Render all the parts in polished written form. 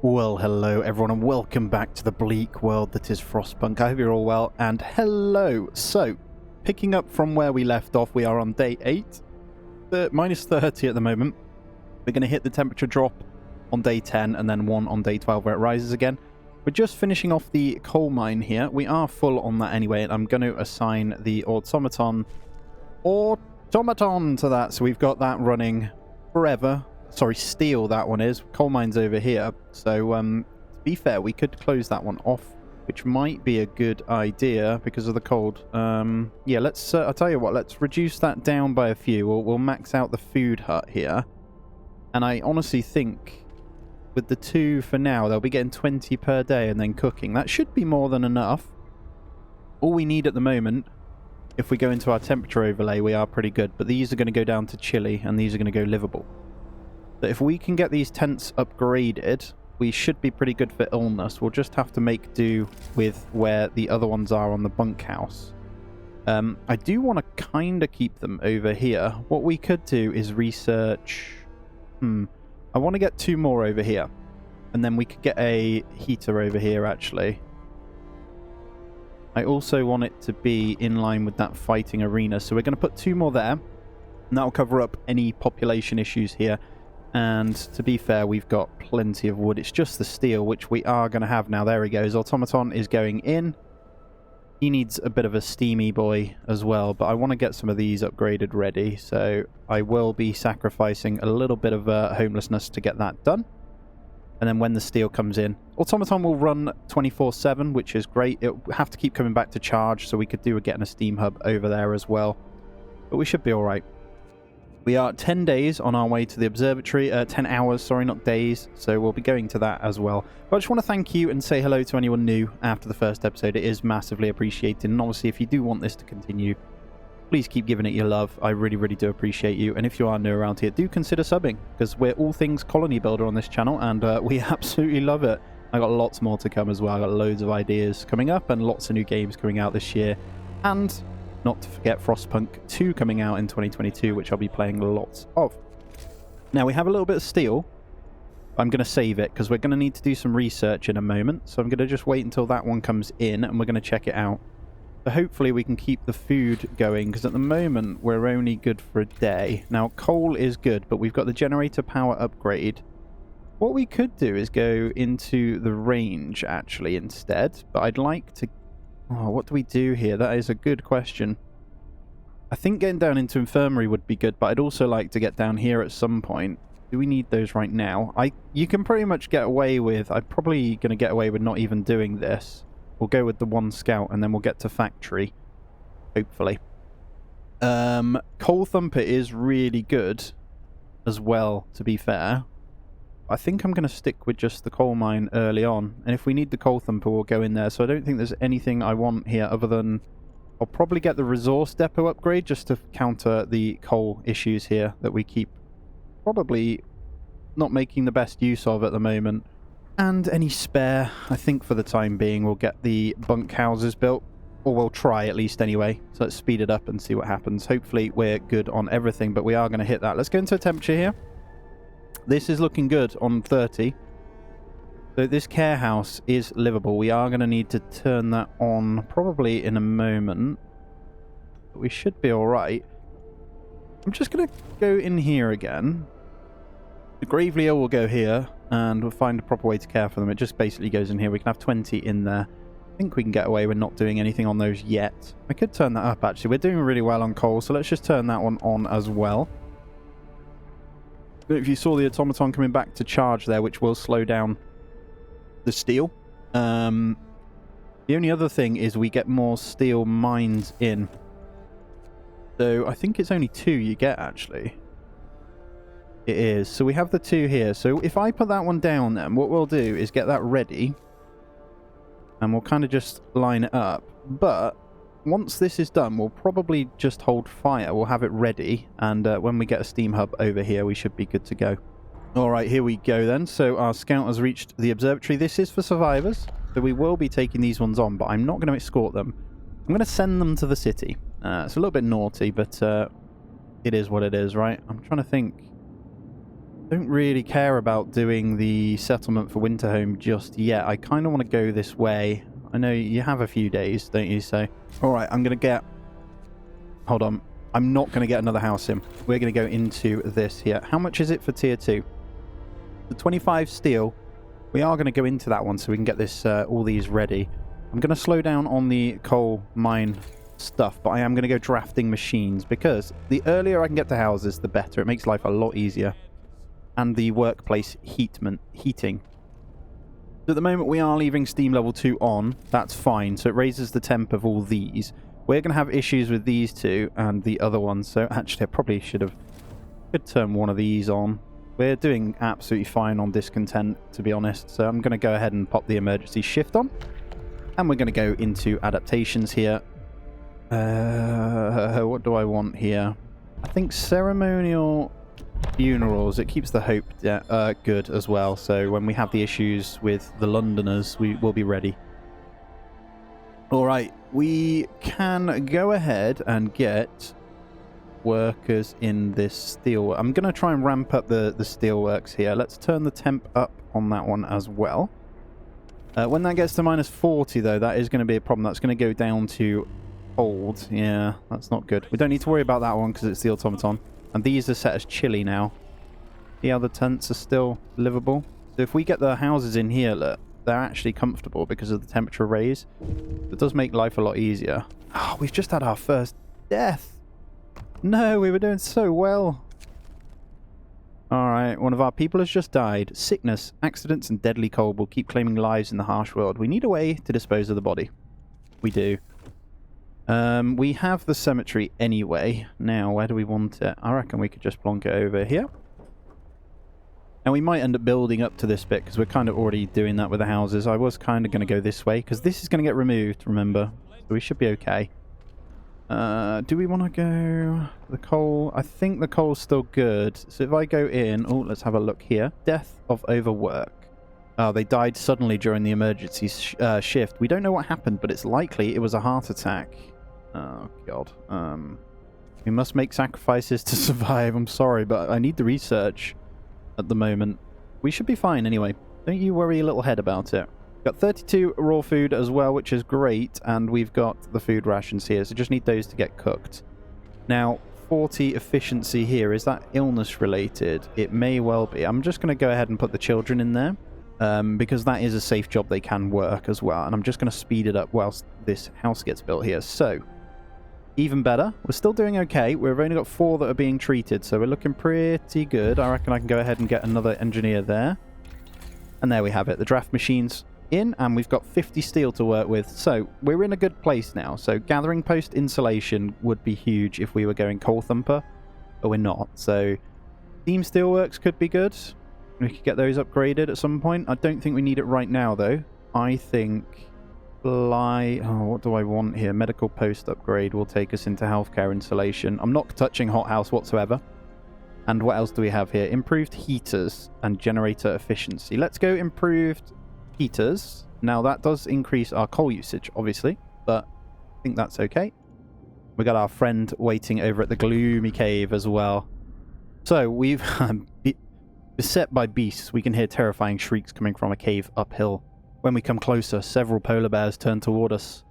Well, hello everyone and welcome back to the bleak world that is Frostpunk. I hope you're all well, and hello. So, picking up from where we left off, we are on day 8, minus 30 at the moment. We're going to hit the temperature drop on day 10 and then 1 on day 12 where it rises again. We're just finishing off the coal mine here. We are full on that anyway, and I'm going to assign the automaton to that, so we've got that running forever. Sorry, steel that one is. Coal mine's over here. So, to be fair, we could close that one off, which might be a good idea because of the cold. Yeah, let's, I'll tell you what, let's reduce that down by a few. We'll max out the food hut here. And I honestly think with the 2 for now, they'll be getting 20 per day and then cooking. That should be more than enough. All we need at the moment, if we go into our temperature overlay, we are pretty good. But these are going to go down to chilly and these are going to go livable. But if we can get these tents upgraded, we should be pretty good for illness. We'll just have to make do with where the other ones are on the bunkhouse. I do want to kind of keep them over here. What we could do is research... I want to get 2 more over here. And then we could get a heater over here, actually. I also want it to be in line with that fighting arena. So we're going to put 2 more there. And that'll cover up any population issues here. And to be fair, we've got plenty of wood. It's just the steel, which we are going to have now. There he goes. Automaton is going in. He needs a bit of a steamy boy as well, but I want to get some of these upgraded ready. So I will be sacrificing a little bit of homelessness to get that done. And then when the steel comes in, Automaton will run 24/7, which is great. It'll have to keep coming back to charge, so we could do getting a steam hub over there as well. But we should be all right. We are 10 days on our way to the observatory, 10 hours, sorry, not days, so we'll be going to that as well. But I just want to thank you and say hello to anyone new after the first episode. It is massively appreciated, and obviously if you do want this to continue, please keep giving it your love. I really, really do appreciate you, and if you are new around here, do consider subbing, because we're all things colony builder on this channel, and we absolutely love it. I got lots more to come as well. I got loads of ideas coming up, and lots of new games coming out this year, and... not to forget Frostpunk 2 coming out in 2022, which I'll be playing lots of. Now, we have a little bit of steel. I'm going to save it, because we're going to need to do some research in a moment. So I'm going to just wait until that one comes in, and we're going to check it out. So hopefully we can keep the food going, because at the moment, we're only good for a day. Now, coal is good, but we've got the generator power upgrade. What we could do is go into the range, actually, instead. But I'd like to... oh, what do we do here? That is a good question. I think getting down into infirmary would be good, but I'd also like to get down here at some point. Do we need those right now? You can pretty much get away with... I'm probably going to get away with not even doing this. We'll go with the 1 scout, and then we'll get to factory. Hopefully. Coal Thumper is really good as well, to be fair. I think I'm going to stick with just the coal mine early on. And if we need the coal thumper, we'll go in there. So I don't think there's anything I want here other than... I'll probably get the resource depot upgrade just to counter the coal issues here that we keep probably not making the best use of at the moment. And any spare, I think for the time being, we'll get the bunkhouses built. Or we'll try at least anyway. So let's speed it up and see what happens. Hopefully we're good on everything, but we are going to hit that. Let's go into a temperature here. This is looking good on 30. So this care house is livable. We are going to need to turn that on probably in a moment. But we should be alright. I'm just going to go in here again. The gravely ill will go here, and we'll find a proper way to care for them. It just basically goes in here. We can have 20 in there. I think we can get away with not doing anything on those yet. I could turn that up, actually. We're doing really well on coal, so let's just turn that one on as well. If you saw the automaton coming back to charge there, which will slow down the steel. The only other thing is we get more steel mines in. So I think it's only 2 you get, actually. It is. So we have the 2 here. So if I put that one down then, what we'll do is get that ready. And we'll kind of just line it up. But once this is done, we'll probably just hold fire. We'll have it ready. And when we get a steam hub over here, we should be good to go. Alright, here we go then. So our scout has reached the observatory. This is for survivors. So we will be taking these ones on, but I'm not going to escort them. I'm going to send them to the city. It's a little bit naughty, but it is what it is, right? I'm trying to think. don't really care about doing the settlement for Winterhome just yet. I kind of want to go this way. I know you have a few days, don't you? So, all right, I'm going to get... Hold on. I'm not going to get another house in. We're going to go into this here. How much is it for tier 2? The 25 steel. We are going to go into that one so we can get this all these ready. I'm going to slow down on the coal mine stuff, but I am going to go drafting machines because the earlier I can get to houses, the better. It makes life a lot easier. And the workplace heating. So at the moment we are leaving steam level 2 on. That's fine. So it raises the temp of all these. We're going to have issues with these two and the other one. So actually I probably could turn one of these on. We're doing absolutely fine on discontent, to be honest. So I'm going to go ahead and pop the emergency shift on. And we're going to go into adaptations here. What do I want here? I think ceremonial funerals. It keeps the hope good as well. So when we have the issues with the Londoners, we will be ready. All right. We can go ahead and get workers in this steel. I'm going to try and ramp up the steelworks here. Let's turn the temp up on that one as well. When that gets to -40, though, that is going to be a problem. That's going to go down to cold. Yeah, that's not good. We don't need to worry about that one because it's the automaton. And these are set as chilly now. The other tents are still livable. So if we get the houses in here, look, they're actually comfortable because of the temperature raise. It does make life a lot easier. Oh, we've just had our first death. No, we were doing so well. Alright, one of our people has just died. Sickness, accidents, and deadly cold will keep claiming lives in the harsh world. We need a way to dispose of the body. We do. We have the cemetery anyway. Now, where do we want it? I reckon we could just plonk it over here. And we might end up building up to this bit because we're kind of already doing that with the houses. I was kind of going to go this way because this is going to get removed, remember? So we should be okay. Do we want to go the coal? I think the coal's still good. So if I go in... Oh, let's have a look here. Death of overwork. Oh, they died suddenly during the emergency shift. We don't know what happened, but it's likely it was a heart attack. Oh, God. We must make sacrifices to survive. I'm sorry, but I need the research at the moment. We should be fine anyway. Don't you worry a little head about it. Got 32 raw food as well, which is great, and we've got the food rations here, so just need those to get cooked. Now, 40 efficiency here. Is that illness related? It may well be. I'm just going to go ahead and put the children in there, because that is a safe job they can work as well, and I'm just going to speed it up whilst this house gets built here. So, even better. We're still doing okay. We've only got 4 that are being treated, so we're looking pretty good. I reckon I can go ahead and get another engineer there. And there we have it. The draft machine's in, and we've got 50 steel to work with. So we're in a good place now. So gathering post insulation would be huge if we were going coal thumper, but we're not. So steam steelworks could be good. We could get those upgraded at some point. I don't think we need it right now, though. I think what do I want here? Medical post upgrade will take us into healthcare insulation. I'm not touching hothouse whatsoever. And what else do we have here? Improved heaters and generator efficiency. Let's go improved heaters. Now that does increase our coal usage, obviously, but I think that's okay. We got our friend waiting over at the gloomy cave as well. So we've beset by beasts. We can hear terrifying shrieks coming from a cave uphill. When we come closer, several polar bears turn toward us.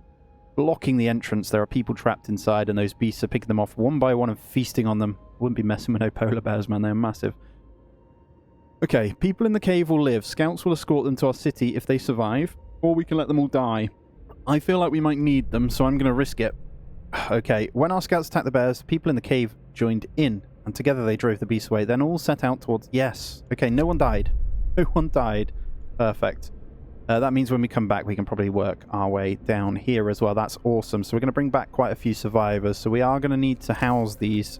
Blocking the entrance, there are people trapped inside, and those beasts are picking them off one by one and feasting on them. Wouldn't be messing with no polar bears, man. They're massive. Okay, people in the cave will live. Scouts will escort them to our city if they survive, or we can let them all die. I feel like we might need them, so I'm going to risk it. Okay, when our scouts attacked the bears, people in the cave joined in, and together they drove the beasts away. Then all set out towards... Yes. Okay, no one died. No one died. Perfect. That means when we come back, we can probably work our way down here as well. That's awesome. So we're going to bring back quite a few survivors. So we are going to need to house these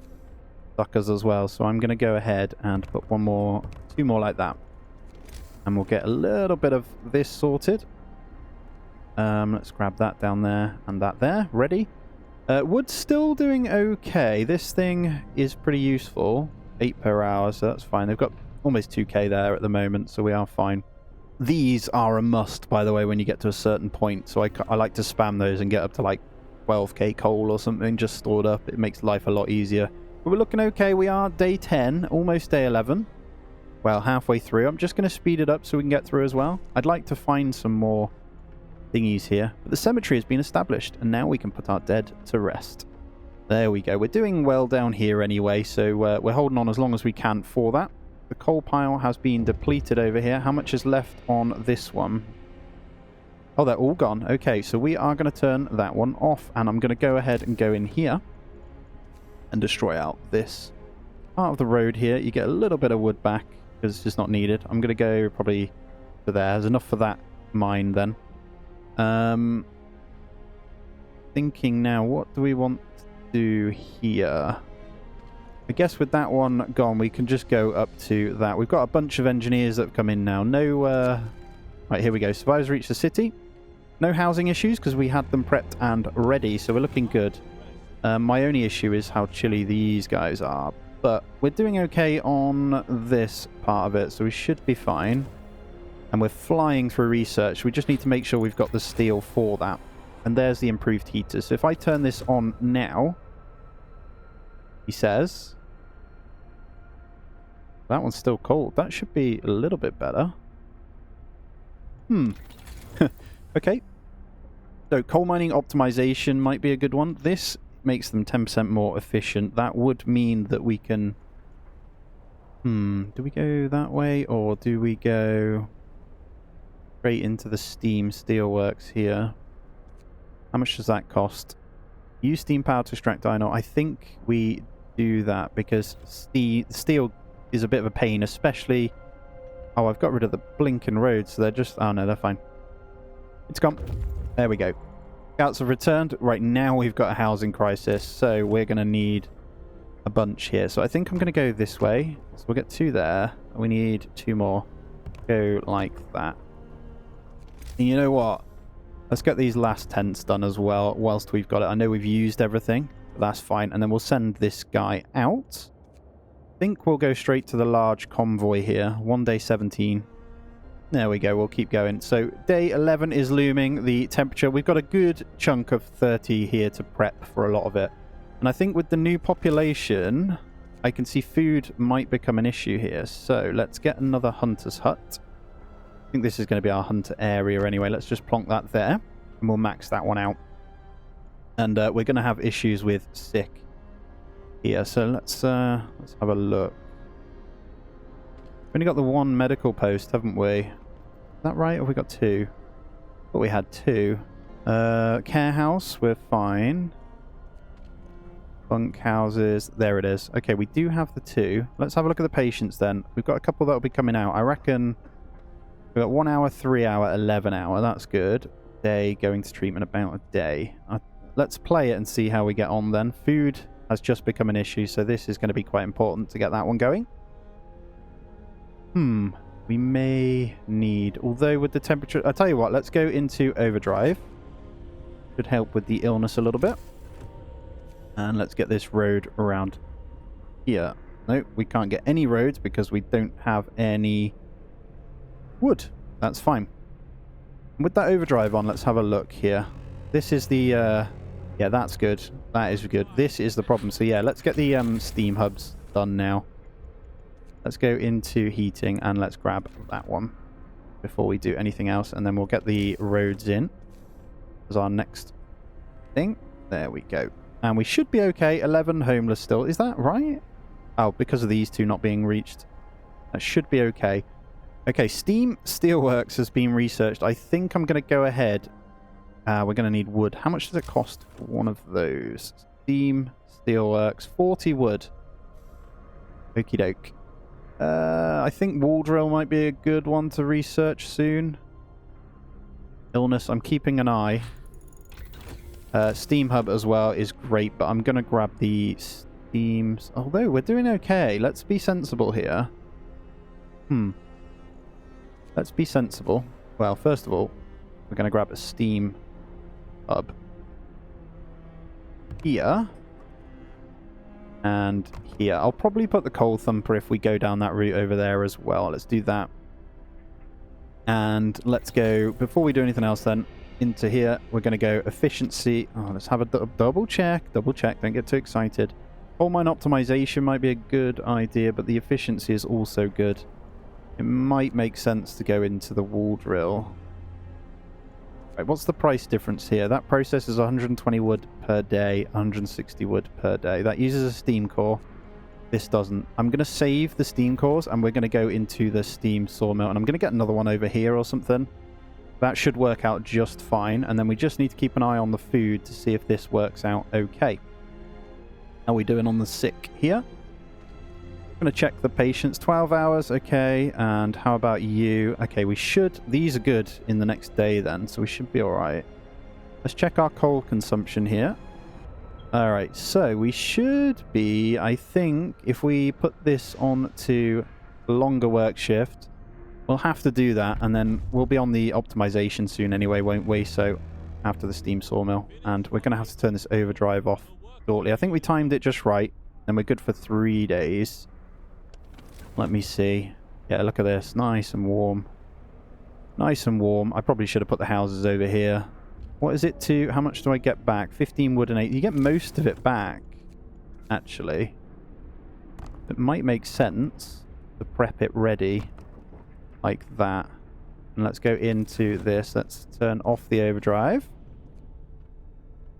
suckers as well. So I'm going to go ahead and put 2 more like that. And we'll get a little bit of this sorted. Let's grab that down there and that there. Ready? Wood's still doing okay. This thing is pretty useful. 8 per hour, so that's fine. They've got almost 2k there at the moment, so we are fine. These are a must, by the way, when you get to a certain point. So I like to spam those and get up to like 12k coal or something just stored up. It makes life a lot easier. But we're looking okay. We are day 10, almost day 11. well, halfway through. I'm just going to speed it up so we can get through as well. I'd like to find some more thingies here. But the cemetery has been established, and now we can put our dead to rest. There we go. We're doing well down here anyway, so we're holding on as long as we can for that. The coal pile has been depleted over here. How much is left on this one? Oh, they're all gone. Okay, so we are going to turn that one off, and I'm going to go ahead and go in here and destroy out this part of the road here. You get a little bit of wood back because it's just not needed. I'm going to go probably to there. There's enough for that mine then. Thinking now, what do we want to do here? I guess with that one gone, we can just go up to that. We've got a bunch of engineers that have come in now. No, right, here we go. Survivors reach the city. No housing issues because we had them prepped and ready, so we're looking good. My only issue is how chilly these guys are, but we're doing okay on this part of it, so we should be fine. And we're flying through research. We just need to make sure we've got the steel for that. And there's the improved heaters. So if I turn this on now, he says... that one's still cold. That should be a little bit better. Okay. So coal mining optimization might be a good one. This makes them 10% more efficient. That would mean that we can... do we go that way or do we go straight into the steam steelworks here? How much does that cost? Use steam power to extract iron ore. I think we do that because steel is a bit of a pain, especially... oh, I've got rid of the blinking roads, so they're just... oh no, they're fine. It's gone. There we go. Scouts have returned. Right now we've got a housing crisis, so we're going to need a bunch here. So I think I'm going to go this way. So we'll get 2 there. We need 2 more. Go like that. And you know what? Let's get these last tents done as well whilst we've got it. I know we've used everything, but that's fine. And then we'll send this guy out. I think we'll go straight to the large convoy here. 1 day 17. There we go. We'll keep going. So day 11 is looming. The temperature, we've got a good chunk of 30 here to prep for a lot of it. And I think with the new population, I can see food might become an issue here. So let's get another hunter's hut. I think this is going to be our hunter area anyway. Let's just plonk that there and we'll max that one out. And we're going to have issues with sick here. So let's have a look. We've only got the 1 medical post, haven't we? Is that right? Or have we got 2? But we had 2. Care house, we're fine. Bunk houses, there it is. Okay, we do have the 2. Let's have a look at the patients then. We've got a couple that will be coming out. I reckon we've got 1 hour, 3 hour, 11 hour. That's good. Day going to treatment about a day. Let's play it and see how we get on then. Food has just become an issue, so this is going to be quite important to get that one going. We may need... although with the temperature... I'll tell you what, let's go into overdrive. Should help with the illness a little bit. And let's get this road around here. No, we can't get any roads because we don't have any wood. That's fine. With that overdrive on, let's have a look here. This is the... yeah, that's good. That is good. This is the problem. So yeah, let's get the steam hubs done now. Let's go into heating and let's grab that one before we do anything else. And then we'll get the roads in as our next thing. There we go. And we should be okay. 11 homeless still. Is that right? Oh, because of these 2 not being reached. That should be okay. Okay, Steam Steelworks has been researched. I think I'm going to go ahead. We're going to need wood. How much does it cost for one of those? Steam Steelworks. 40 wood. Okie doke. I think wall drill might be a good one to research soon. Illness, I'm keeping an eye. Steam hub as well is great, but I'm going to grab the steams. Although we're doing okay. Let's be sensible here. Let's be sensible. Well, first of all, we're going to grab a steam hub here. And here. I'll probably put the coal thumper if we go down that route over there as well. Let's do that. And let's go, before we do anything else then, into here. We're going to go efficiency. Oh, let's have a double check. Double check. Don't get too excited. Coal mine optimization might be a good idea, but the efficiency is also good. It might make sense to go into the wall drill. Right, what's the price difference here? That processes 120 wood per day, 160 wood per day. That uses a steam core. This doesn't. I'm going to save the steam cores and we're going to go into the steam sawmill. And I'm going to get another one over here or something. That should work out just fine. And then we just need to keep an eye on the food to see if this works out okay. How are we doing on the sick here? I'm going to check the patients. 12 hours, okay. And how about you? Okay, we should... These are good in the next day then, so we should be alright. Let's check our coal consumption here. Alright, so we should be, I think, if we put this on to longer work shift, we'll have to do that, and then we'll be on the optimization soon anyway, won't we? So, after the steam sawmill. And we're going to have to turn this overdrive off shortly. I think we timed it just right, and we're good for 3 days. Let me see. Yeah, look at this. Nice and warm. Nice and warm. I probably should have put the houses over here. What is it to... How much do I get back? 15 wood and 8. You get most of it back, actually. It might make sense to prep it ready like that. And let's go into this. Let's turn off the overdrive.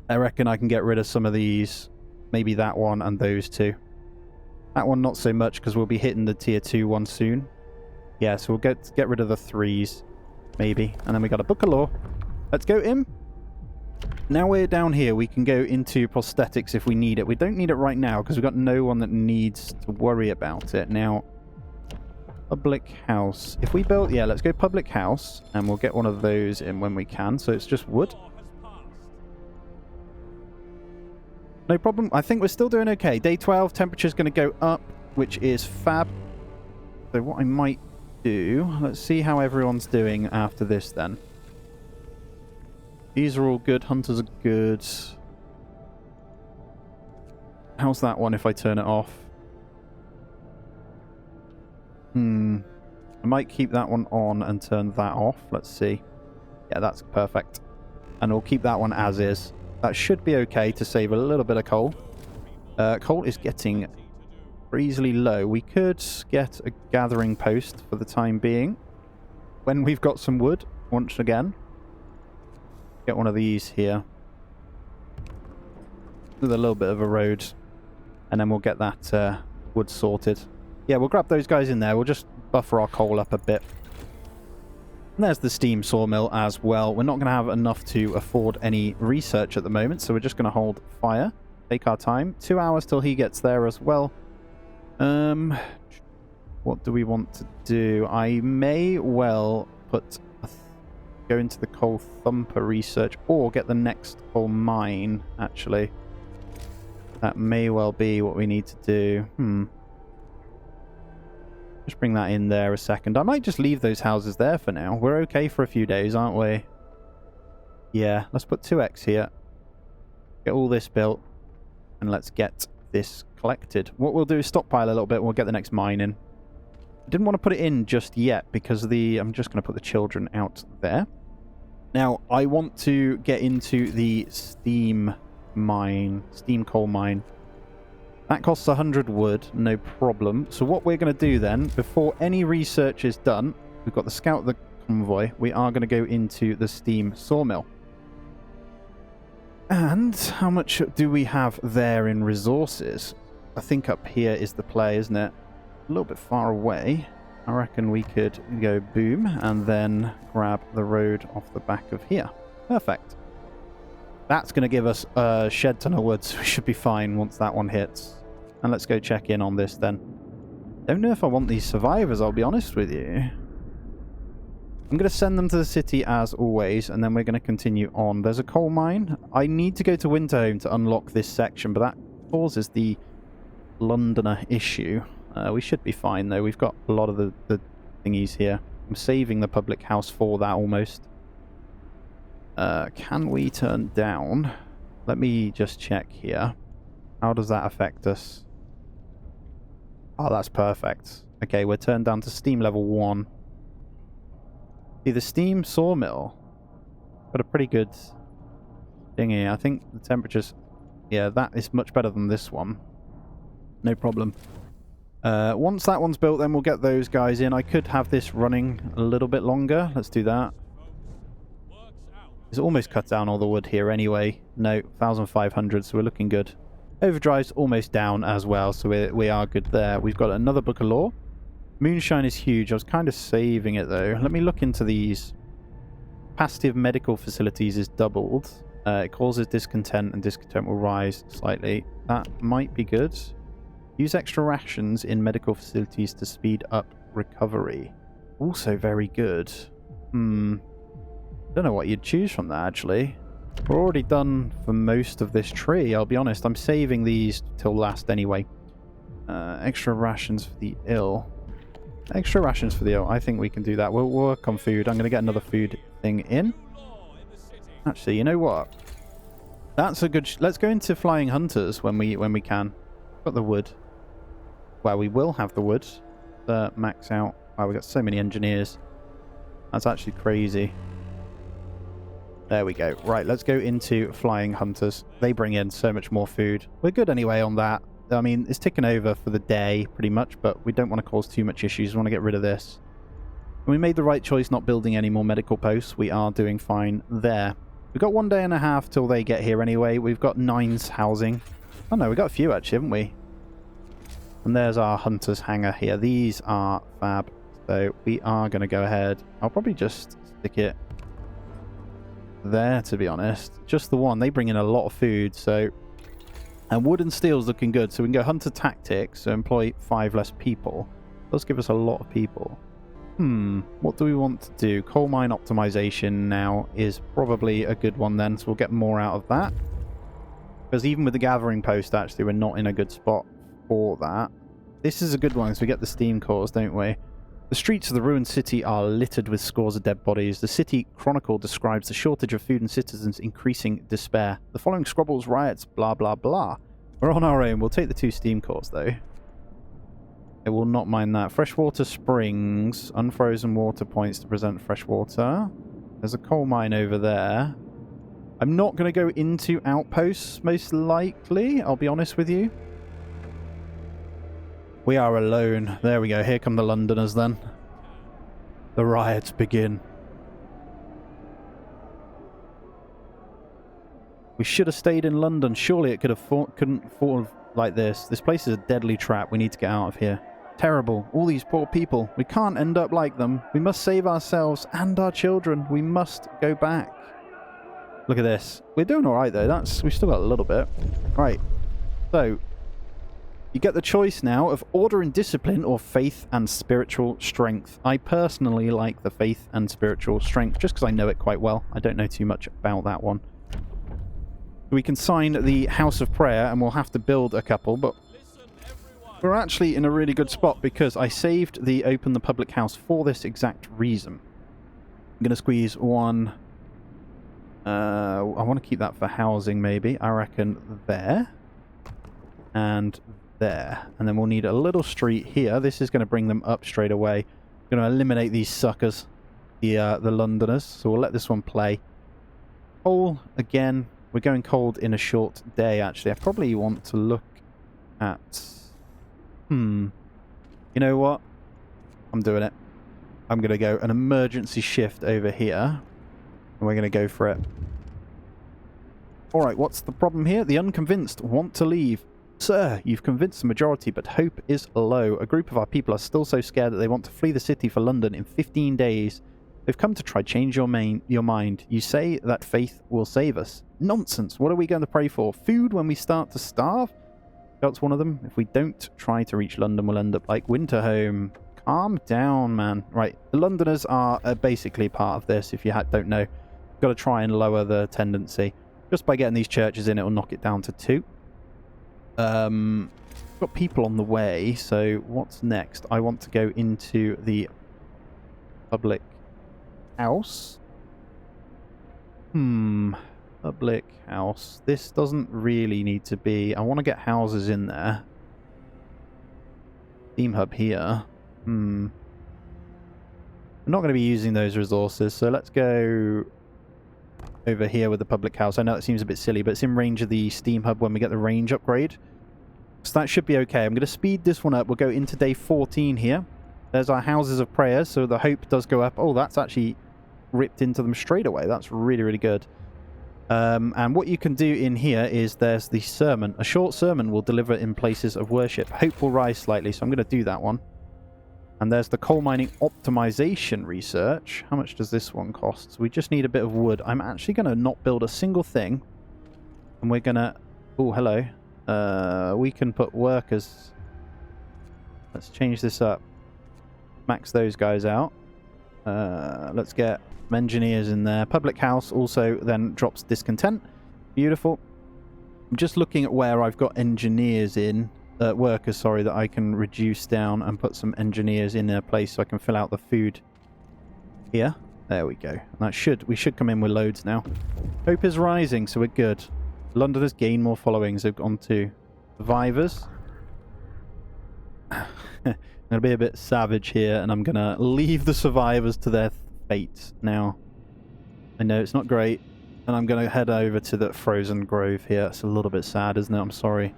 I reckon I can get rid of some of these. Maybe that one and those two. That one not so much because we'll be hitting the tier 2 one soon. Yeah, so we'll get rid of the 3s. Maybe. And then we got a book of law. Let's go in. Now we're down here, we can go into prosthetics if we need it. We don't need it right now because we've got no one that needs to worry about it. Now, public house. If we build... Yeah, let's go public house and we'll get one of those in when we can. So it's just wood. No problem. I think we're still doing okay. Day 12, temperature's going to go up, which is fab. So what I might do... Let's see how everyone's doing after this then. These are all good. Hunters are good. How's that one if I turn it off? I might keep that one on and turn that off. Let's see. Yeah, that's perfect. And we'll keep that one as is. That should be okay to save a little bit of coal. Coal is getting breezily low. We could get a gathering post for the time being. When we've got some wood, once again. Get one of these here. With a little bit of a road. And then we'll get that wood sorted. Yeah, we'll grab those guys in there. We'll just buffer our coal up a bit. And there's the steam sawmill as well. We're not going to have enough to afford any research at the moment, so we're just going to hold fire. Take our time. 2 hours till he gets there as well. What do we want to do? I may well put... go into the coal thumper research or get the next coal mine, actually. That may well be what we need to do. Just bring that in there a second. I might just leave those houses there for now. We're okay for a few days, aren't we? Yeah, let's put 2x here. Get all this built. And let's get this collected. What we'll do is stockpile a little bit and we'll get the next mine in. I didn't want to put it in just yet because I'm just going to put the children out there. Now, I want to get into the steam coal mine. That costs 100 wood, no problem. So what we're going to do then, before any research is done, we've got the scout the convoy, we are going to go into the steam sawmill. And how much do we have there in resources? I think up here is the play, isn't it? A little bit far away. I reckon we could go boom and then grab the road off the back of here. Perfect. That's going to give us a shed ton of wood, so we should be fine once that one hits. And let's go check in on this then. Don't know if I want these survivors, I'll be honest with you. I'm going to send them to the city as always, and then we're going to continue on. There's a coal mine. I need to go to Winterhome to unlock this section, but that causes the Londoner issue. We should be fine, though. We've got a lot of the thingies here. I'm saving the public house for that almost. Can we turn down? Let me just check here. How does that affect us? Oh, that's perfect. Okay, we're turned down to steam level 1. See, the steam sawmill got a pretty good thingy. I think the temperatures... Yeah, that is much better than this one. No problem. Once that one's built, then we'll get those guys in. I could have this running a little bit longer. Let's do that. It's almost cut down all the wood here anyway. No, 1,500, so we're looking good. Overdrive's almost down as well, so we are good there. We've got another book of lore. Moonshine is huge. I was kind of saving it though. Let me look into these. Capacity of medical facilities is doubled. It causes discontent, and discontent will rise slightly. That might be good. Use extra rations in medical facilities to speed up recovery. Also very good. Don't know what you'd choose from that, actually. We're already done for most of this tree, I'll be honest. I'm saving these till last anyway. Extra rations for the ill. Extra rations for the ill. I think we can do that. We'll work on food. I'm going to get another food thing in. Actually, you know what? That's a good... Let's go into flying hunters when we can. Got the wood. Well, we will have the wood. Max out. Wow, we've got so many engineers. That's actually crazy. There we go. Right, let's go into flying hunters. They bring in so much more food. We're good anyway on that. I mean, it's ticking over for the day, pretty much, but we don't want to cause too much issues. We want to get rid of this. And we made the right choice not building any more medical posts. We are doing fine there. We've got 1 day and a half till they get here anyway. We've got 9's housing. Oh no, we've got a few actually, haven't we? And there's our hunter's hangar here. These are fab. So we are going to go ahead. I'll probably just stick it there, to be honest. Just the one. They bring in a lot of food, so... And wood and steel's looking good, so we can go hunter tactics, so employ 5 less people. Does give us a lot of people. What do we want to do? Coal mine optimization now is probably a good one then, so we'll get more out of that. Because even with the gathering post, actually, we're not in a good spot for that. This is a good one, so we get the steam cores, don't we? The streets of the ruined city are littered with scores of dead bodies. The city chronicle describes the shortage of food and citizens' increasing despair. The following squabbles, riots, blah, blah, blah. We're on our own. We'll take the 2 steam cores, though. I will not mind that. Freshwater springs. Unfrozen water points to present fresh water. There's a coal mine over there. I'm not going to go into outposts, most likely. I'll be honest with you. We are alone. There we go. Here come the Londoners then. The riots begin. We should have stayed in London. Surely it couldn't fall like this. This place is a deadly trap. We need to get out of here. Terrible. All these poor people. We can't end up like them. We must save ourselves and our children. We must go back. Look at this. We're doing alright though. We've still got a little bit. Right. So... You get the choice now of order and discipline or faith and spiritual strength. I personally like the faith and spiritual strength just because I know it quite well. I don't know too much about that one. We can sign the House of Prayer and we'll have to build a couple, but we're actually in a really good spot because I saved the Open the Public House for this exact reason. I'm going to squeeze one. I want to keep that for housing maybe. I reckon there. And there. And then we'll need a little street here. This is going to bring them up straight away. Going to eliminate these suckers, the Londoners. So we'll let this one play. Coal, again. We're going cold in a short day, actually. I probably want to look at... You know what? I'm doing it. I'm going to go an emergency shift over here. And we're going to go for it. Alright, what's the problem here? The unconvinced want to leave. Sir, you've convinced the majority, but hope is low. A group of our people are still so scared that they want to flee the city for London in 15 days. They've come to try change your mind. You say that faith will save us. Nonsense. What are we going to pray for? Food when we start to starve? That's one of them. If we don't try to reach London, we'll end up like Winterhome. Calm down, man. Right, the Londoners are basically part of this, if you don't know. You've got to try and lower the tendency. Just by getting these churches in, it will knock it down to 2. Got people on the way, so what's next? I want to go into the public house. Public house. This doesn't really need to be... I want to get houses in there. Steam hub here. We're not going to be using those resources, so let's go over here with the public house. I know that seems a bit silly, but it's in range of the steam hub when we get the range upgrade. So that should be okay. I'm going to speed this one up. We'll go into day 14 here. There's our houses of prayer, so the hope does go up. Oh, that's actually ripped into them straight away. That's really, really good. And what you can do in here is there's the sermon. A short sermon will deliver in places of worship. Hope will rise slightly, so I'm going to do that one. And there's the coal mining optimization research. How much does this one cost? So we just need a bit of wood. I'm actually going to not build a single thing. And we're going to... Oh, hello. We can put workers. Let's change this up. Max those guys out. Let's get engineers in there. Public house also then drops discontent. Beautiful. I'm just looking at where I've got engineers in. Workers, sorry, that I can reduce down and put some engineers in their place so I can fill out the food here. There we go. And we should come in with loads now. Hope is rising, so we're good. Londoners gain more followings. They've gone to survivors. I'm going to be a bit savage here, and I'm going to leave the survivors to their fate now. I know it's not great, and I'm going to head over to the frozen grove here. It's a little bit sad, isn't it? I'm sorry.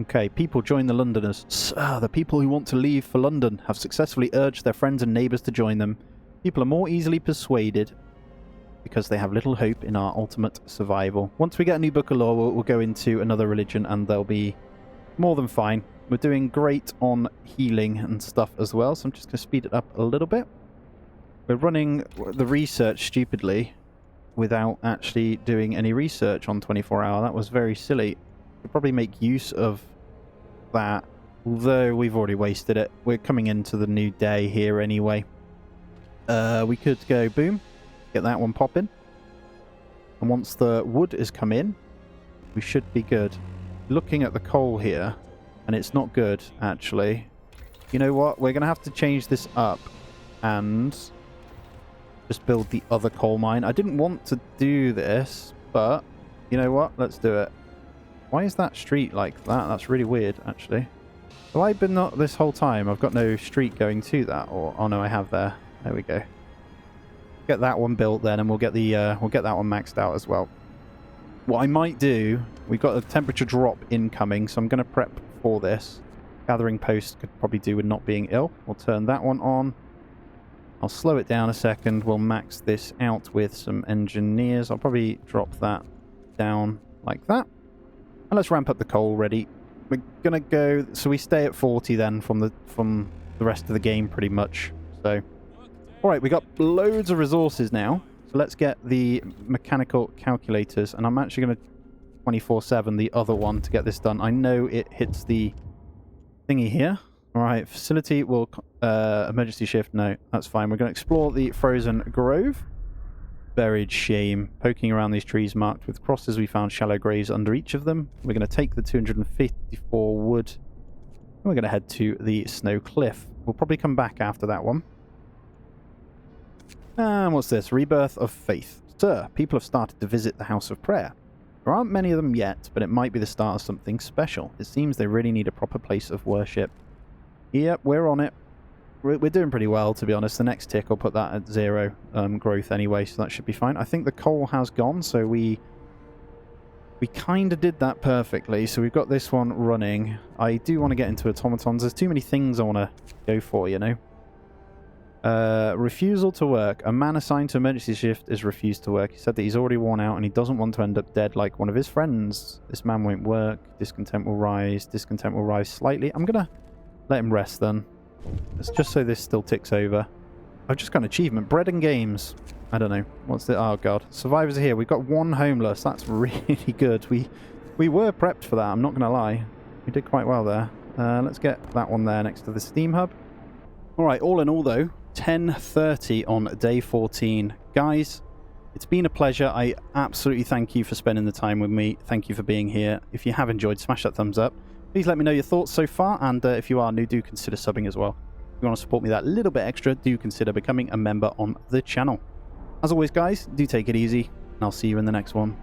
Okay, people join the Londoners. Sir, the people who want to leave for London have successfully urged their friends and neighbours to join them. People are more easily persuaded because they have little hope in our ultimate survival. Once we get a new book of law, we'll go into another religion and they'll be more than fine. We're doing great on healing and stuff as well, so I'm just going to speed it up a little bit. We're running the research stupidly without actually doing any research on 24-hour. That was very silly. We'll probably make use of that, although we've already wasted it. We're coming into the new day here anyway. We could go boom, get that one popping, and once the wood has come in, we should be good. Looking at the coal here, and it's not good actually. You know what? We're gonna have to change this up and just build the other coal mine. I didn't want to do this, but you know what? Let's do it. Why is that street like that? That's really weird, actually. Have I been not this whole time? I've got no street going to that, or oh no, I have there. There we go. Get that one built then, and we'll get that one maxed out as well. What I might do, we've got a temperature drop incoming, so I'm going to prep for this. Gathering post could probably do with not being ill. We'll turn that one on. I'll slow it down a second. We'll max this out with some engineers. I'll probably drop that down like that. And let's ramp up the coal ready. We're gonna go, so we stay at 40 then from the rest of the game pretty much. So, all right, we got loads of resources now. So let's get the mechanical calculators, and I'm actually gonna 24/7 the other one to get this done. I know it hits the thingy here. All right, facility will emergency shift. No, that's fine. We're gonna explore the frozen grove. Buried shame. Poking around these trees marked with crosses, we found shallow graves under each of them. We're going to take the 254 wood and we're going to head to the snow cliff. We'll probably come back after that one. And what's this? Rebirth of faith. Sir, people have started to visit the house of prayer. There aren't many of them yet, but it might be the start of something special. It seems they really need a proper place of worship. Yep, we're on it. We're doing pretty well, to be honest. The next tick, I'll put that at 0 growth anyway, so that should be fine. I think the coal has gone, so we kind of did that perfectly. So we've got this one running. I do want to get into automatons. There's too many things I want to go for, you know. Refusal to work. A man assigned to emergency shift is refused to work. He said that he's already worn out and he doesn't want to end up dead like one of his friends. This man won't work. Discontent will rise. Discontent will rise slightly. I'm going to let him rest then. It's just so this still ticks over. I've just got an achievement. Bread and games. I don't know. What's the... Oh, God. Survivors are here. We've got one homeless. That's really good. We were prepped for that. I'm not going to lie. We did quite well there. Let's get that one there next to the Steam Hub. All right. All in all, though, 10:30 on day 14. Guys, it's been a pleasure. I absolutely thank you for spending the time with me. Thank you for being here. If you have enjoyed, smash that thumbs up. Please let me know your thoughts so far, and if you are new, do consider subbing as well. If you want to support me that little bit extra, do consider becoming a member on the channel. As always, guys, do take it easy, and I'll see you in the next one.